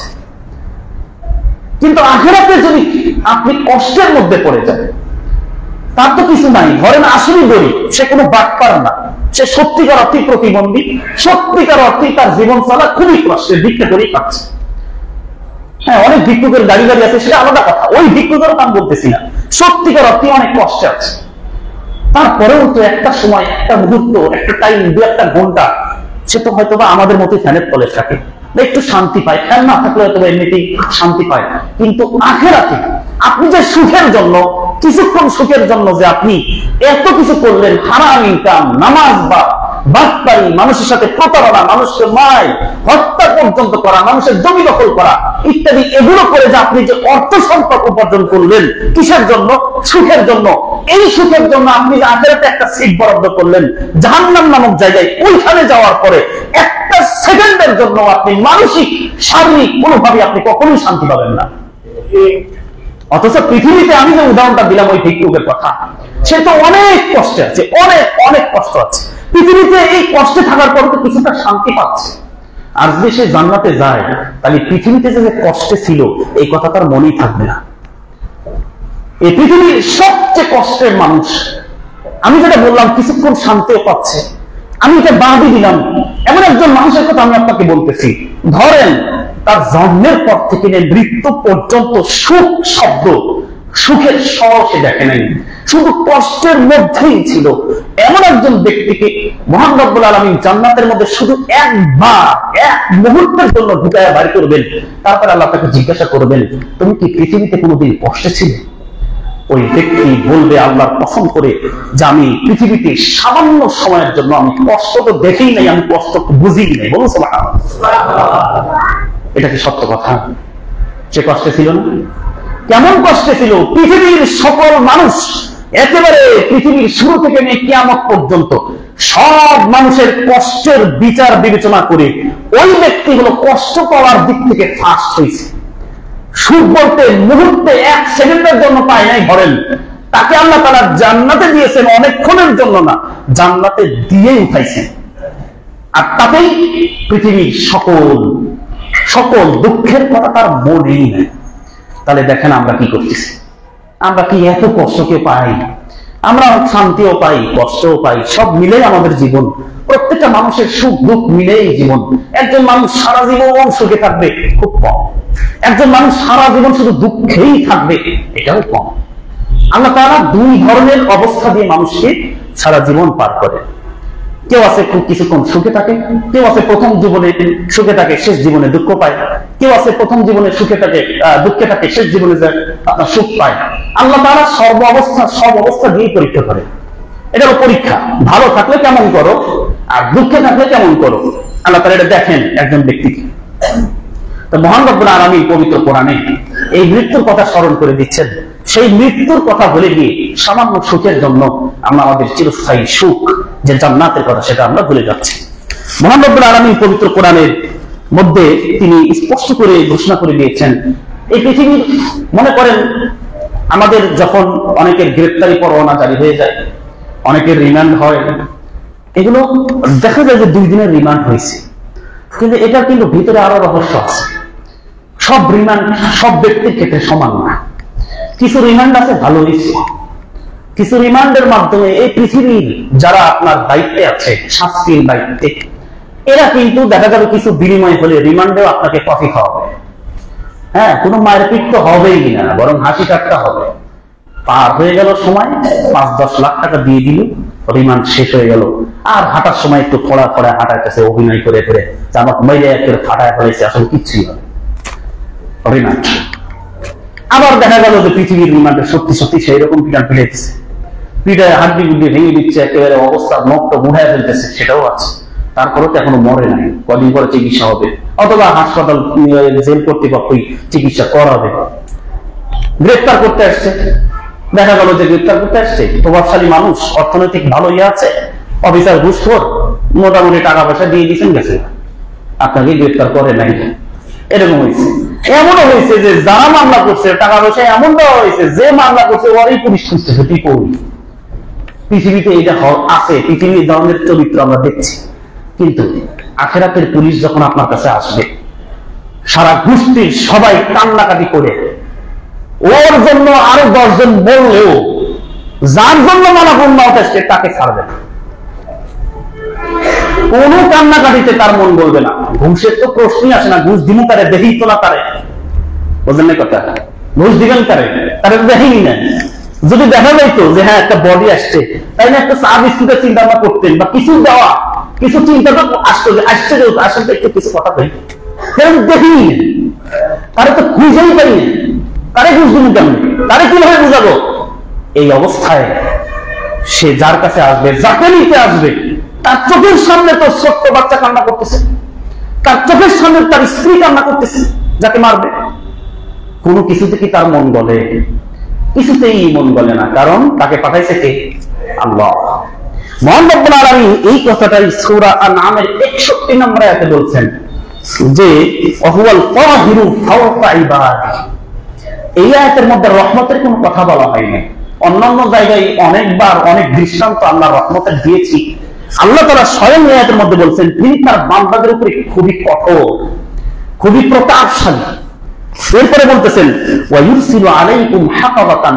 কিন্তু আখিরাতে যদি আপনি কষ্টের মধ্যে পড়ে যান, তার তো কিছু নাই। ধরেন আসলেই গরিব, সে কোনো বাটপার না, সে সত্যিকার অর্থেই প্রতিবন্ধী, সত্যিকার অর্থেই তার জীবন চলা খুবই কষ্টের, ভিক্ষা করেই পাচ্ছে। হ্যাঁ, অনেক ভিক্ষুকের গাড়ি আছে, সেটা আলাদা কথা, ওই ভিক্ষুকেরও কাম বলতেছি না, সত্যিকার অর্থে অনেক কষ্টে আছে। তারপরেও তো একটা সময়, একটা মুহূর্ত, একটা টাইম, 2-1 ঘন্টা সে তো হয়তো বা আমাদের মতো ফ্যানের তলে থাকে, একটু শান্তি পায়, ফ্যান না থাকলে হয়তো এমনিতেই শান্তি পায়। কিন্তু আখিরাতে আপনি যে সুখের জন্য, কিছুক্ষণ সুখের জন্য যে আপনি এত কিছু করলেন, হারাম ইনকাম, নামাজ বা বাটপারি, মানুষের সাথে প্রতারণা, মানুষকে মায় হত্যা পর্যন্ত করা, মানুষের জমি দখল করা ইত্যাদি, এগুলো করে যে আপনি যে অর্থ সম্পদ উপার্জন করলেন, কিসের জন্য? সুখের জন্য। এই সুখের জন্য আপনি যে আখিরাতে একটা সিট বরাদ্দ করলেন জাহান্নাম নামক জায়গায়, ওইখানে যাওয়ার পরে একটা সেকেন্ডের জন্য আপনি মানসিক, শারীরিক কোনোভাবে আপনি কখনোই শান্তি পাবেন না। অথচ পৃথিবীতে আমি যে উদাহরণটা দিলাম ওই ভিক্ষুকের কথা, সে তো অনেক কষ্টে আছে, অনেক অনেক কষ্ট আছে পৃথিবীতে। এই কষ্টে থাকার পর তো কিছুটা শান্তি পাচ্ছে। আর যদি সে জান্নাতে যায়, তাহলে পৃথিবীতে যে কষ্টে ছিল এই কথা তার মনেই থাকবে না। এই পৃথিবীর সবচেয়ে কষ্টের মানুষ, আমি যেটা বললাম কিছুক্ষণ শান্তিও পাচ্ছে, আমি এটা বাদই দিলাম, এমন একজন মানুষের কথা আমি আপনাকে বলতেছি, ধরেন তার জন্মের পর থেকে মৃত্যু পর্যন্ত সুখ শব্দ, সুখের স্বর সে দেখে নাই, শুধু কষ্টের মধ্যেই ছিল। এমন একজন ব্যক্তিকে মহান রব্বুল আলামিন জান্নাতের মধ্যে শুধু একবার, এক মুহূর্তের জন্য ঢুকায়া বাড়ি করবেন, তারপর আল্লাহ তাকে জিজ্ঞাসা করবেন, তুমি কি পৃথিবীতে কোনোদিন কষ্টে ছিলে? ওই ব্যক্তি বলবে আল্লাহর কসম করে যে আমি পৃথিবীতে সামান্য সময়ের জন্য আমি কষ্ট তো দেখেই নাই, আমি কষ্ট বুঝি নাই। বলুন সুবহানাল্লাহ। এটা কি সত্য কথা? সে কষ্টে ছিল না? কেমন কষ্টে ছিল? পৃথিবীর সকল মানুষ, একেবারে পৃথিবীর শুরু থেকে নিয়ে কিয়ামত পর্যন্ত সব মানুষের কষ্টের বিচার বিবেচনা করে ওই ব্যক্তি হলো কষ্ট পাওয়ার দিক থেকে ফার্স্ট হয়েছে। সুখ বলতে মুহূর্তে এক সেকেন্ডের জন্য পায় নাই, ধরেন তাকে আল্লাহ তাআলা জান্নাতে দিয়েছেন, অনেকক্ষণের জন্য না, জান্নাতে দিয়ে উঠাইছেন, আর তাতেই পৃথিবীর সকল দুঃখের কথা তার মনেই নেই। তাহলে দেখেন আমরা কি করতেছি, আমরা কি এত কষ্টকে পাই? আমরা শান্তিও পাই, কষ্টও পাই, সব মিলে আমাদের জীবন। প্রত্যেকটা মানুষের সুখ দুঃখ মিলেই জীবন। একজন মানুষ সারা জীবন সুখে থাকবে, খুব কম। একজন মানুষ সারা জীবন শুধু দুঃখেই থাকবে, এটাও কম। আল্লাহ তাআলা দুই ধরনের অবস্থা দিয়ে মানুষকে সারা জীবন পার করে। কেউ আছে খুব কিছুক্ষণ সুখে থাকে, কেউ আছে প্রথম জীবনে সুখে থাকে, শেষ জীবনে দুঃখ পায়, কেউ আছে প্রথম জীবনে সুখে থাকে, দুঃখে থাকে, শেষ জীবনে আপনার সুখ পায়। আল্লাহ তাআলা সব অবস্থা দিয়ে পরীক্ষা করে। এটা হলো পরীক্ষা। ভালো থাকলে কেমন করো, আর দুঃখে থাকলে কেমন করো, আল্লাহ তাআলা এটা দেখেন একজন ব্যক্তিকে। তো মহান রব্বুল আলামিন পবিত্র কোরআনে এই মৃত্যুর কথা স্মরণ করে দিচ্ছেন। সেই মৃত্যুর কথা বলে গিয়ে সামান্য সুখের জন্য আমরা আমাদের চিরস্থায়ী সুখ যে জান্নাতের কথা সেটা আমরা ভুলে যাচ্ছি। মহান রব্বুল আলামিন পবিত্র কোরআনের মধ্যে তিনি স্পষ্ট করে ঘোষণা করে দিয়েছেন, এই পৃথিবীর, মনে করেন আমাদের যখন অনেকের গ্রেফতারি পরোয়ানা জারি হয়ে যায়, অনেকের রিমান্ড হয়, এগুলো দেখা যায় যে 2 দিনের রিমান্ড হয়েছে, কিন্তু এটা কিন্তু ভিতরে আরো রহস্য আছে। সব রিমান্ড সব ব্যক্তির ক্ষেত্রে সমান না। কিছু রিমান্ড আছে ভালো হয়েছে, কিছু রিমান্ডের মাধ্যমে এই পৃথিবীর যারা আপনার দায়িত্বে আছে, শাস্তির দায়িত্বে, এরা কিন্তু দেখা যাবে কিছু বিনিময় হলে রিমান্ডেও আপনাকে কফি খাওয়াবে। হ্যাঁ, কোনো মারপিট তো হবেই না, বরং হাসি ঠাট্টা হবে। পার হয়ে গেল সময়, 5-10 লাখ টাকা দিয়ে দিল, রিমান্ড শেষ হয়ে গেল। আর হাঁটার সময় একটু খোড়া হাঁটাইতেছে, অভিনয় করে করে জামা মেরে একেবারে ফাটায় ফেলেছে, আসলে কিচ্ছুই হবে রিমান্ড। আবার দেখা গেল যে পৃথিবীর রিমান্ডে সত্যি সত্যি সেই রকম পিটান ফেলেছে, পিঠায় হাড্ডি গুড্ডি ভেঙে দিচ্ছে, একেবারে অবস্থা নষ্ট মুড়ায় ফেলতেছে, সেটাও আছে। তারপরে তো এখনো মরে নাই, কদিন পরে চিকিৎসা হবে, অথবা হাসপাতাল জেল কর্তৃপক্ষই চিকিৎসা করাবে। গ্রেফতার করতে আসছে, দেখা গেল যে গ্রেফতার করতে আসছে প্রভাবশালী মানুষ, অর্থনৈতিক ভালো ইয়ে আছে, অফিসার ঘুষখোর, মোটামুটি টাকা পয়সা দিয়ে দিচ্ছেন, গেছে, আপনাকে গ্রেফতার করে নাই। এরকম হয়েছে। এমনও হয়েছে যে যারা মামলা করছে টাকা পয়সা এমন দেওয়া হয়েছে, যে মামলা করছে ওরাই পুলিশ খুঁজতেছে। পৃথিবীতে এটা আছে, পৃথিবীর ধরনের চরিত্র আমরা দেখছি। কিন্তু আখিরাতের পুলিশ যখন আপনার কাছে আসবে, সারা গোষ্ঠীর সবাই কান্নাকাটি করে ওর জন্য আরো 10 জন বললেও যার জন্য মালাপূর্ণ হতেছে তাকে ছাড়বে না। কোন কান্নাকাটিতে তার মন বলবে না। ঘুষের তো প্রশ্নই আসে না, ঘুষ দিমু তারে, দেখেই তো না তারে, বুঝলেন না কথা? ঘুষ দিবেন তারে, তারে দেখেই না। যদি দেখা যাইতো যে হ্যাঁ একটা বডি আসছে, তাই না একটা চা বিস্কুটের চিন্তা আমরা করতেন, বা কিছু দেওয়া, কিছু চিন্তা তো আসতো, যে আসছে যেহেতু আসলে একটু কিছু কথা কই, দেখিনি তারে তো খুঁজেই পাই না, তারে ঘুষ দিন কেমন, তারে কিভাবে বুঝাবো? এই অবস্থায় সে যার কাছে আসবে, যাকে নিতে আসবে, তার চোখের সামনে তো ছোট্ট বাচ্চা কান্না করতেছে, তার চোখের সামনে তার স্ত্রী কান্না করতেছে যাকে মারবে। কোনো কিছুতে কি তার মন গলে? কিছুতেই মন গলে না, কারণ তাকে পাঠাইছে কে? আল্লাহ। মহান রব্বুল আলামিন এই কথাটাই সূরা আন-নামের 61 নম্বর আয়াতে বলছেন যে ওয়াহুয়াল কাহিরু ফাওকা ইবাদি। এই আয়াতের মধ্যে রহমতের কোনো কথা বলা হয়নি। অন্যান্য জায়গায় অনেকবার অনেক দৃষ্টান্ত আল্লাহ রহমতের দিয়েছি। আল্লাহ তাআলা স্বয়ং এই আয়াতের মধ্যে বলছেন তিনি তার বান্দাদের উপরে খুবই কঠোর, খুবই প্রতাপশালী। এরপরে বলতেছেন ওয়ায়ুরসিলু আলাইকুম হাফাযাতান,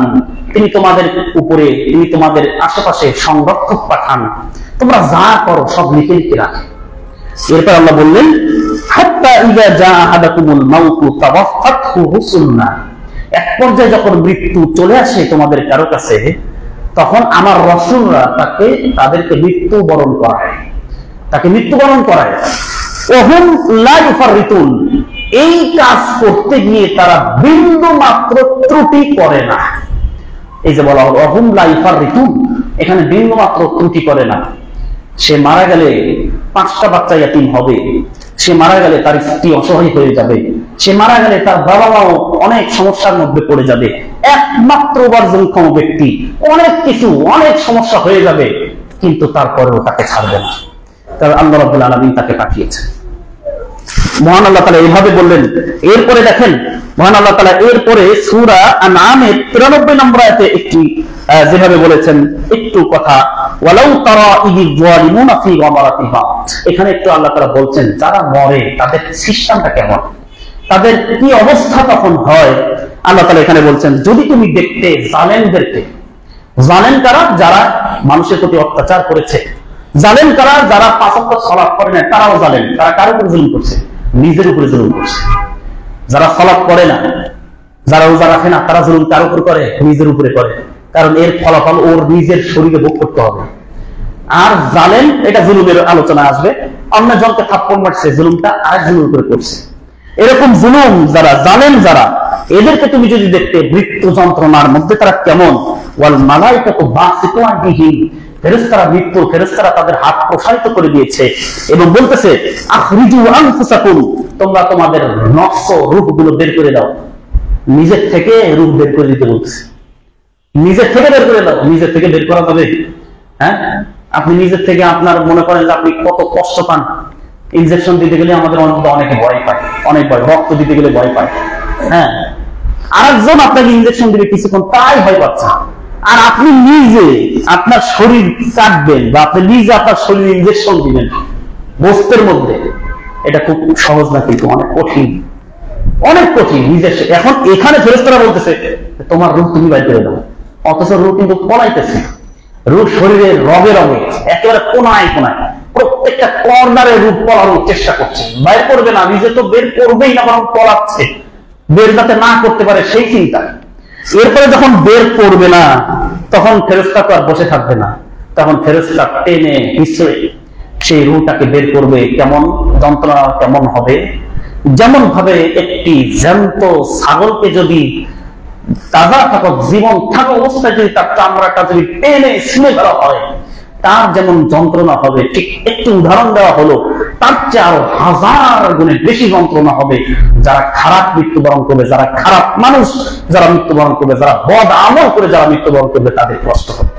তিনি তোমাদের উপরে, তিনি তোমাদের আশেপাশে সংরক্ষক পাঠান, তোমরা যা করো সব লিখে লিখে রাখে। এরপর আল্লাহ বললেন হাত্তা ইযা জাআ আহাদাকুমুল মাউতু তাওয়াফাতহু রুসুলনা, এক পর্যায়ে যখন মৃত্যু চলে আসে তোমাদের কারো কাছে, তখন আমার রাসূলরা তাদেরকে মৃত্যুবরণ করায়, তাকে মৃত্যুবরণ করায়। ওহুম লা ইউফাররিতুন, এই কাজ করতে গিয়ে তারা বিন্দু মাত্র ত্রুটি করে না। এই যে বলা হলো ওহুম লা ইউফাররিতুন, এখানে বিন্দু মাত্র ত্রুটি করে না। সে মারা গেলে 5টা বাচ্চা ইয়াতীম হবে, সে মারা গেলে তার স্ত্রী অসহায় হয়ে যাবে, সে মারা গেলে তার বাবা মাও অনেক সমস্যার মধ্যে পড়ে যাবে, একমাত্র উপার্জনক্ষম ব্যক্তি, অনেক সমস্যা হয়ে যাবে, কিন্তু তারপরেও তাকে ছাড়বে না, কারণ আল্লাহ রাব্বুল আলামিন তাকে পাঠিয়েছেন। মহান আল্লাহ তাআলা এইভাবে বললেন। এরপরে দেখেন মহান আল্লাহ তাআলা এরপরে সূরা আনআমের 93 নম্বর আয়াতে একটি যেভাবে বলেছেন একটু কথা, ওয়ালাউ তারা ইযিজ যালিমুনা ফি গামারাতিল মাউত, এখানে একটু আল্লাহ তাআলা বলছেন যারা মরে তাদের সিস্টেমটা কেমন, তাদের কি অবস্থা তখন হয়। আল্লাহ তাআলা এখানে বলছেন যদি তুমি দেখতে জালেমদেরকে, জালেম কারা, যারা মানুষের প্রতি অত্যাচার করেছে, জালেম কারা, যারা 5 ওয়াক্ত সালাত করে না, তারাও জালেম। তারা কার উপরে জুলুম করছে? নিজের উপরে জুলুম করছে। যারা সালাত করে না, যারা রোজা রাখে না, তারা জুলুম কার উপর করে? নিজের উপরে করে, কারণ এর ফলাফল ওর নিজের শরীরে ভোগ করতে হবে। আর জালেম, এটা জুলুমের আলোচনা আসবে, অন্য জনকে থাপ্পড় মারছে, জুলুমটা আরেকজনের উপরে করছে। এরকম জুলুম যারা, জালেম যারা, এদেরকে তুমি যদি দেখতে মৃত্যু যন্ত্রণার মধ্যে তারা কেমন, ওয়াল মালাইকাতু বাসিতু আইদিহিম, ফেরেশতারা তাদের হাত প্রসারিত করে দিয়েছে এবং বলতেছে আখরিজু আনফুসাকুম, তোমরা তোমাদের নফস রূহগুলো বের করে দাও। নিজের থেকে রূহ বের করে দিতে বলতেছে, নিজের থেকে বের করে দাও। নিজের থেকে বের করা যাবে? হ্যাঁ, আপনি নিজের থেকে আপনার মনে করেন যে আপনি কত কষ্ট পান, ইনজেকশন দিতে গেলে আমাদের অনেকে ভয় পায়, অনেক ভয়, রক্ত দিতে গেলে ভয় পায়। হ্যাঁ, আরেকজন আপনাকে ইনজেকশন দিবে কিছুক্ষণ, তাই ভয় পাচ্ছে। আর আপনি নিজে আপনার শরীর কাটবেন বা আপনি নিজে আপনার শরীরে ইনজেকশন দিবেন বস্তুর মধ্যে, এটা খুব সহজ না, কিন্তু অনেক কঠিন, অনেক কঠিন। নিজের এখন এখানে ফেরেশতারা বলতেছে তোমার রূহ তুমি বাইর করে দাও, অথচ রূহ কিন্তু পলাইতেছে। রূহ শরীরের রগে রগে একেবারে কোনায় কোনায় প্রত্যেকটা কর্নারে রূহ পলানোর চেষ্টা করছে, বাইর করবে না, নিজে তো বের করবেই না, বরং পলাচ্ছে, বের যাতে না করতে পারে সেই চিন্তা। এরপরে যখন বের করবে না, তখন ফেরেশতা তো আর বসে থাকবে না, তখন ফেরেশতা টেনে হিঁচড়ে সেই রূহটাকে বের করবে। কেমন যন্ত্রণা, কেমন হবে? যেমন ভাবে একটি জ্যান্ত ছাগলকে যদি তাজা থাকা জীবন থাকা অবস্থায় যদি তার চামড়াটা যদি টেনে ছিঁড়ে ফেলা হয়, তার যেমন যন্ত্রণা হবে, ঠিক একটু উদাহরণ দেওয়া হলো, তার চেয়ে আরো 1000 গুণে বেশি যন্ত্রণা হবে যারা খারাপ মৃত্যুবরণ করবে, যারা খারাপ মানুষ যারা মৃত্যুবরণ করবে, যারা বদ আমল করে যারা মৃত্যুবরণ করবে, তাদের কষ্ট হবে।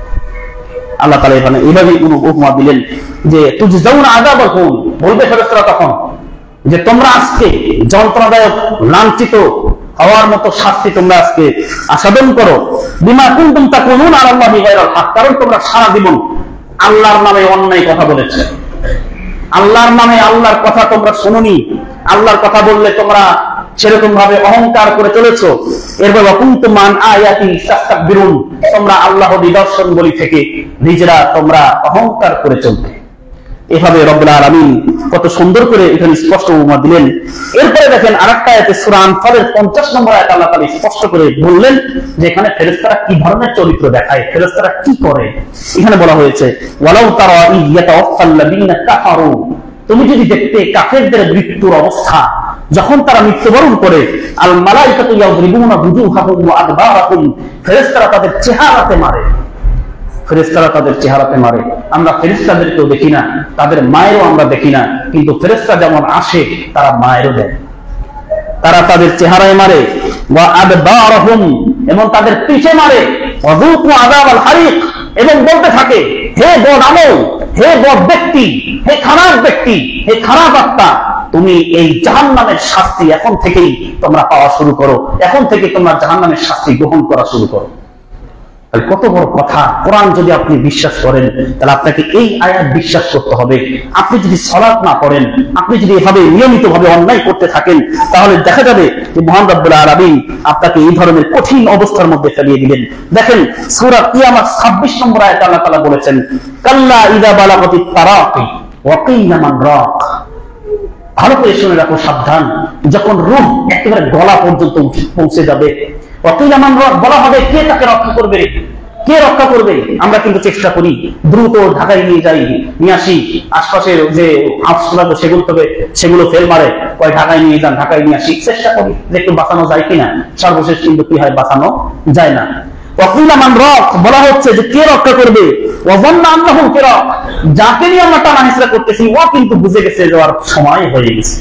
আল্লাহ তাআলা এখানে এইভাবেই উপমা দিলেন যে তুজজাউনা আযাবাল হুন, বলবে ফেরেশতারা তখন যে তোমরা আজকে যন্ত্রণাদায়ক লাঞ্ছিত হওয়ার মতো শাস্তি তোমরা আজকে আস্বাদন করো, বিমা কুনতুম তাকুলুনা আলাল্লাহি গায়রাল হক, কারণ তোমরা সারা জীবন আল্লাহর নামে অন্যায় কথা বলেছে, আল্লাহর নামে আল্লাহর কথা তোমরা শুনোনি, আল্লাহর কথা বললে তোমরা সেরকম ভাবে অহংকার করে চলেছো। এরপর কুনতুম আন আয়াতি তাস্তাকবিরুন, তোমরা আল্লাহর নিদর্শনগুলি থেকে নিজেরা তোমরা অহংকার করে চলতে। এভাবে রব্বুল আলামিন কত সুন্দর করে এখানে স্পষ্ট উপমা দিলেন। এরপরে দেখেন আরেকটা আয়াতে সূরা আনফালের 50 নম্বর আয়াতে আল্লাহ তাআলা স্পষ্ট করে বললেন যে এখানে ফেরেশতারা কি ধরনের চরিত্র দেখায়, ফেরেশতারা কি করে। এখানে বলা হয়েছে ওয়ালাউ তারা ইয়াতাওয়াফাল্লাযিনা কাফারু, তুমি যদি দেখতে কাফেরদের মৃত্যুর অবস্থা, যখন তারা মৃত্যুবরণ করে, আল মালাইকাতু ইয়াযরিবুনা বুজুহাহুম ওয়া আদবারাহুম, ফেরেশতারা তাদের চেহারাতে মারে, ফেরেশতারা তাদের চেহারাতে মারে। আমরা ফেরেশতাদেরকেও দেখি না, তাদের মায়েরও আমরা দেখি না, কিন্তু ফেরেশতা যেমন আসে তারা মায়েরও দেয়, তারা তাদের চেহারায় মারে। ওয়া আদবারহুম, এবং তাদের পিছে মারে। ওয়াযুকু আযাবাল হারিক, এবং বলতে থাকে হে বদ আমল, হে বদ ব্যক্তি, হে খারাপ ব্যক্তি, হে খারাপ আত্মা, তুমি এই জাহান্নামের শাস্তি এখন থেকেই তোমরা পাওয়া শুরু করো, এখন থেকে তোমরা জাহান্নামের শাস্তি গ্রহণ করা শুরু করো। কত বড় কথা! কোরআন যদি আপনি বিশ্বাস করেন, তাহলে আপনাকে এই আয়াত বিশ্বাস করতে হবে। আপনি যদি সালাত না পড়েন, আপনি যদি এভাবে নিয়মিতভাবে অন্যায় করতে থাকেন, তাহলে দেখা যাবে যে মহান রব্বুল আলামিন আপনাকে এই ধরনের কঠিন অবস্থার মধ্যে ফেলিয়ে দিবেন। দেখেন সূরা কিয়ামত 26 নম্বর আয়াতে আল্লাহ তাআলা বলেছেন কাল্লা ইযা বালাগাতিত তারাকি ওয়া কিলা মান রাক, ভালো করে শুনে রাখো, সাবধান, যখন রূহ একেবারে গলা পর্যন্ত পৌঁছে যাবে, বলা হবে কে তাকে রক্ষা করবে, কে রক্ষা করবে? আমরা কিন্তু চেষ্টা করি দ্রুত ঢাকায় নিয়ে যাই, নিয়ে আসি, আশপাশের যে হাসপাতাল সেগুলো ফেল মারে, কয় ঢাকায় নিয়ে যান, ঢাকায় নিয়ে আসি, চেষ্টা করি যে একটু বাঁচানো যায় কিনা। সর্বশেষ কিন্তু কি হয়, বাঁচানো যায় না। বলা হচ্ছে যে কে রক্ষা করবে, যাকে নিয়ে আমরা টানা হেঁচড়া করতেছি ও কিন্তু বুঝে গেছে যে ওর সময় হয়ে গেছে,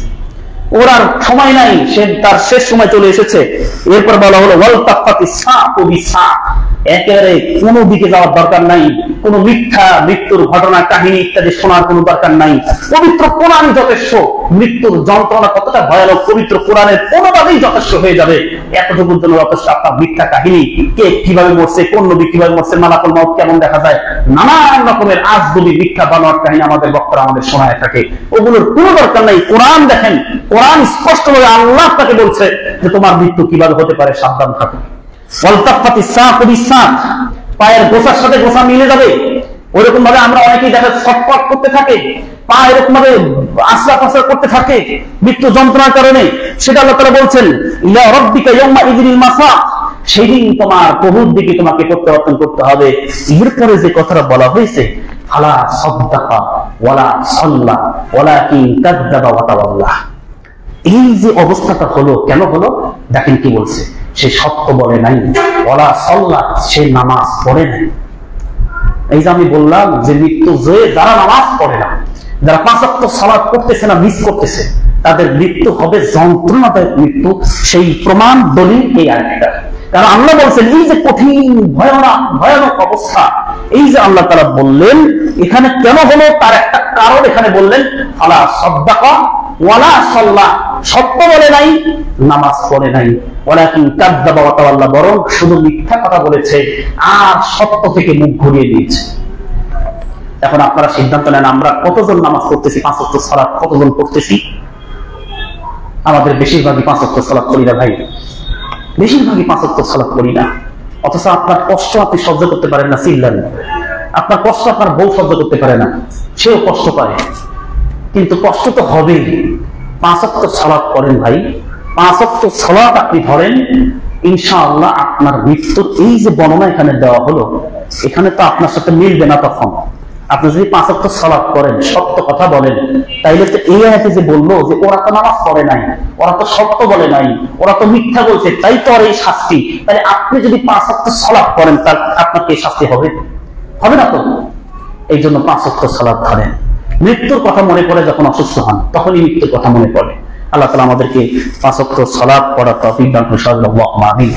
ওর আর সময় নাই, সে তার শেষ সময় চলে এসেছে। এরপর বলা হলো একেবারে কোনো দিকে যাওয়ার দরকার নাই, কোনো মিথ্যা মৃত্যুর ঘটনা কাহিনী ইত্যাদি শোনার কোনো দরকার নাই। পবিত্র কোরআন যথেষ্ট, মৃত্যুর যন্ত্রণা কতটা ভয়ানক পবিত্র কোরআনের কোনোভাবেই যথেষ্ট হয়ে যাবে। এতটুকুর জন্য যথেষ্ট আপনার মিথ্যা কাহিনী, কে কিভাবে মরছে, কোন নবী কিভাবে মরছে, মালাকুল মাউত কেমন দেখা যায়, নানান রকমের আজগুবি মিথ্যা বানোয়ার কাহিনী আমাদের বক্তারা আমাদের শোনায় থাকে, ওগুলোর কোনো দরকার নাই। কোরআন দেখেন, কোরআন স্পষ্টভাবে আল্লাহ তাকে বলছে যে তোমার মৃত্যু কিভাবে হতে পারে, সাবধান থাকো। পায়ের গোছার সাথে গোছা মিলে যাবে, ওইরকম ভাবে আমরা অনেকেই দেখা ছটফট করতে থাকে, পা এরকম ভাবে আশ্রা পাশা করতে থাকে মৃত্যু যন্ত্রণার কারণে। সেটা আল্লাহ তাআলা বলছেন ইলা রাব্বিকা ইয়াউমা ইযিল মাসাক, সেদিন তোমার প্রভুর দিকে তোমাকে প্রত্যাবর্তন করতে হবে। এরপরে যে কথাটা বলা হয়েছে ফালা সাদ্দাকা ওয়ালা সাল্লা ওয়ালাকিন কাযযাবা ওয়া তাওয়াল্লা, এই যে অবস্থাটা হলো, কেন হলো দেখেন কি বলছে, সে সত্য বলে নাই, ওয়ালা সাল্লা, সে নামাজ পড়ে নাই। এই যে আমি বললাম যে মৃত্যু যে যারা নামাজ পড়ে না, যারা 5 ওয়াক্ত সালাত করতেছে না, মিস করতেছে, তাদের মৃত্যু হবে যন্ত্রণাদায়ক মৃত্যু। সেই প্রমাণ দলিল এই আয়াতটা। কারণ আল্লাহ বলছেন এই যে কঠিন ভয়ানক অবস্থা, এই যে আল্লাহ তাআলা বললেন এখানে কেন হলো তার একটা কারণ এখানে বললেন, ফালা সাদ্দাকা ওয়ালা সাল্লা, সত্য বলে নাই, নামাজ পড়ে নাই, ওয়ালাকিন কাযযাবা ওয়া তাওয়াল্লা, বরং শুধু মিথ্যা কথা বলেছে আর সত্য থেকে মুখ ঘুরিয়ে দিয়েছে। এখন আপনারা সিদ্ধান্ত নেন, আমরা কতজন নামাজ পড়তেছি, 5 ওয়াক্ত সালাত কতজন পড়তেছি? আমাদের বেশিরভাগই 5 ওয়াক্ত সালাত করি না ভাই, বেশিরভাগই 5 ওয়াক্ত সালাত করি না। অথচ আপনার কষ্ট আপনি সহ্য করতে পারেন না, চিল্লান, আপনার কষ্ট আপনার বউ সহ্য করতে পারে না, সেও কষ্ট পায়, কিন্তু কষ্ট তো হবেই। 5 ওয়াক্ত সালাত করেন ভাই, 5 ওয়াক্ত সালাত আপনি ধরেন, ইনশাআল্লাহ আপনার মৃত্যুর এই যে বর্ণনা এখানে দেওয়া হলো, এখানে তো আপনার সাথে মিলবে না। তখন আপনি যদি 5 ওয়াক্ত সালাত করেন, সত্য কথা বলেন, তাইলে তো এই আয়াতে যে বললো যে ওরা তো নামাজ পড়ে নাই, ওরা তো সত্য বলে নাই, ওরা তো মিথ্যা বলছে, তাই তো আর এই শাস্তি। তাহলে আপনি যদি 5 ওয়াক্ত সালাত করেন, তার আপনাকে এই শাস্তি হবে? হবে না তো। এই জন্য 5 ওয়াক্ত সালাত ধরেন। মৃত্যুর কথা মনে পড়ে যখন অসুস্থ হন, তখনই মৃত্যুর কথা মনে পড়ে। আল্লাহ তাআলা আমাদেরকে 5 ওয়াক্ত সালাত পড়ার তৌফিক দান করুন। সাল্লাল্লাহু আমিন।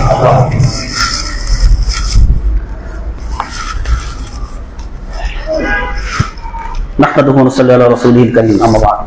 নাহমাদুহু ওয়া নুসাল্লি আলা রাসূলিল কারীম, আম্মা বা'দ।